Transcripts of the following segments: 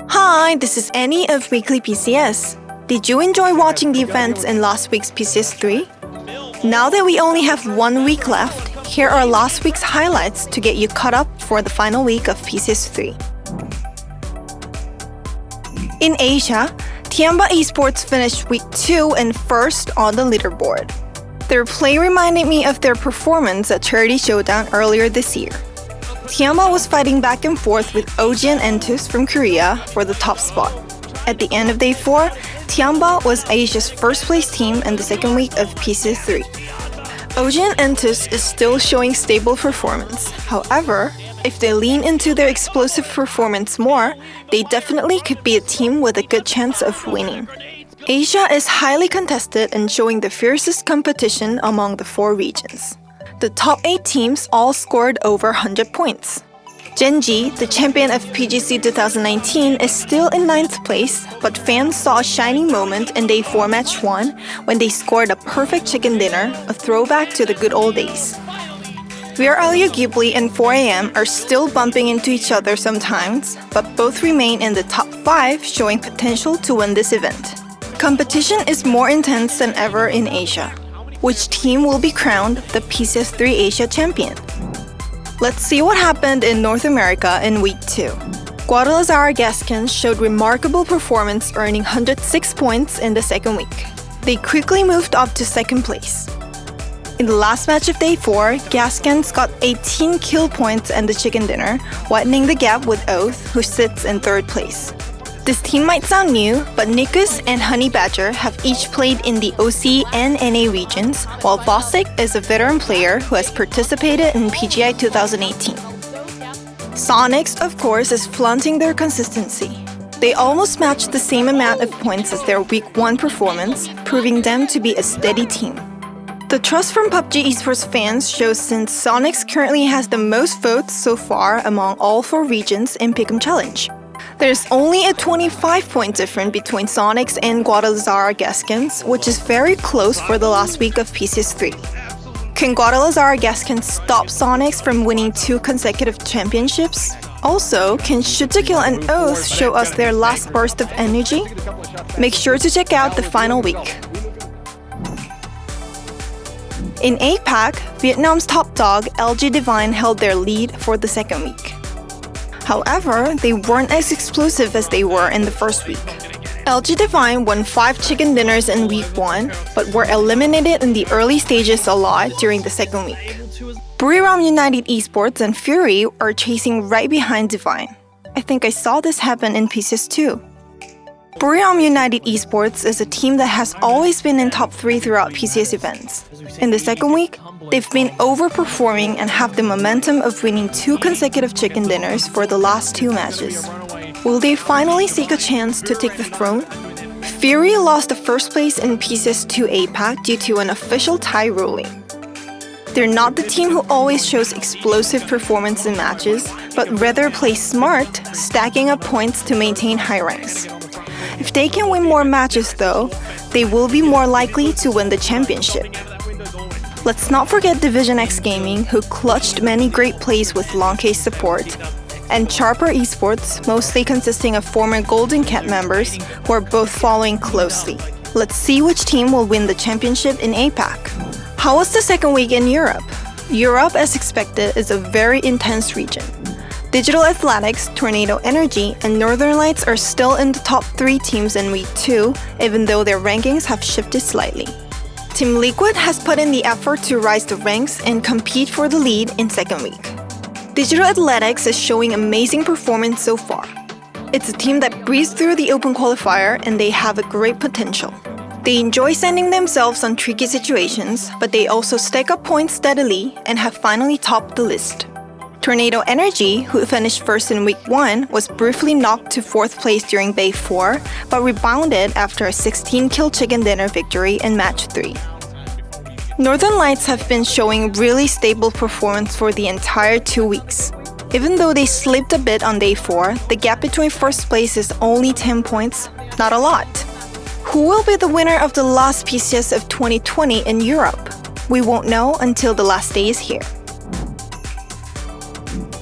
Hi, this is Annie of Weekly PCS. Did you enjoy watching the events in last week's PCS3? Now that we only have 1 week left, here are last week's highlights to get you caught up for the final week of PCS3. In Asia, Tiamba Esports finished week 2 and first on the leaderboard. Their play reminded me of their performance at Charity Showdown earlier this year. Tiamba was fighting back and forth with OG and Entus from Korea for the top spot. At the end of day 4, Tiamba was Asia's first place team in the second week of PCS3. OG and Entus is still showing stable performance. However, if they lean into their explosive performance more, they definitely could be a team with a good chance of winning. Asia is highly contested and showing the fiercest competition among the 4 regions. The top 8 teams all scored over 100 points. Genji, the champion of PGC 2019, is still in 9th place, but fans saw a shining moment in Day 4 Match 1 when they scored a perfect chicken dinner, a throwback to the good old days. Viralio Ghibli and 4AM are still bumping into each other sometimes, but both remain in the top 5, showing potential to win this event. Competition is more intense than ever in Asia. Which team will be crowned the PCS3 Asia champion? Let's see what happened in North America in week 2. Guadalajara Gaskins showed remarkable performance, earning 106 points in the second week. They quickly moved up to second place. In the last match of day 4, Gaskins got 18 kill points and the chicken dinner, widening the gap with Oath, who sits in 3rd place. This team might sound new, but Nikus and Honey Badger have each played in the OC and NA regions, while Bostic is a veteran player who has participated in PGI 2018. Sonics, of course, is flaunting their consistency. They almost matched the same amount of points as their week 1 performance, proving them to be a steady team. The trust from PUBG Esports fans shows since Sonics currently has the most votes so far among all 4 regions in Pick'em Challenge. There's only a 25-point difference between Sonics and Guadalajara Gaskins, which is very close for the last week of PCS3. Can Guadalajara Gaskins stop Sonics from winning 2 consecutive championships? Also, can Shutakill and Oath show us their last burst of energy? Make sure to check out the final week. In APAC, Vietnam's top dog LG Divine held their lead for the second week. However, they weren't as explosive as they were in the first week. LG Divine won 5 chicken dinners in week 1, but were eliminated in the early stages a lot during the second week. Buriram United Esports and Fury are chasing right behind Divine. I think I saw this happen in PCS too. Buriram United Esports is a team that has always been in top 3 throughout PCS events. In the second week, they've been overperforming and have the momentum of winning 2 consecutive chicken dinners for the last 2 matches. Will they finally seek a chance to take the throne? Fury lost the first place in PCS2 APAC due to an official tie ruling. They're not the team who always shows explosive performance in matches, but rather play smart, stacking up points to maintain high ranks. If they can win more matches though, they will be more likely to win the championship. Let's not forget Division X Gaming, who clutched many great plays with long case support, and Sharper Esports, mostly consisting of former Golden Cat members, who are both following closely. Let's see which team will win the championship in APAC. How was the second week in Europe? Europe, as expected, is a very intense region. Digital Athletics, Tornado Energy, and Northern Lights are still in the top 3 teams in week 2, even though their rankings have shifted slightly. Team Liquid has put in the effort to rise the ranks and compete for the lead in second week. Digital Athletics is showing amazing performance so far. It's a team that breezed through the open qualifier and they have a great potential. They enjoy sending themselves on tricky situations, but they also stack up points steadily and have finally topped the list. Tornado Energy, who finished first in week 1, was briefly knocked to 4th place during day 4, but rebounded after a 16-kill chicken dinner victory in match 3. Northern Lights have been showing really stable performance for the entire 2 weeks. Even though they slipped a bit on day 4, the gap between first place is only 10 points, not a lot. Who will be the winner of the last PCS of 2020 in Europe? We won't know until the last day is here.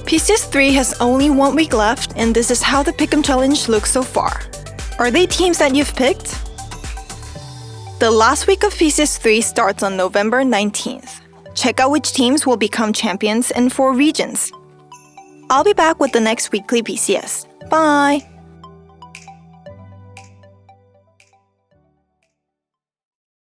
PCS3 has only 1 week left, and this is how the Pick'em Challenge looks so far. Are they teams that you've picked? The last week of PCS3 starts on November 19th. Check out which teams will become champions in 4 regions. I'll be back with the next weekly PCS. Bye!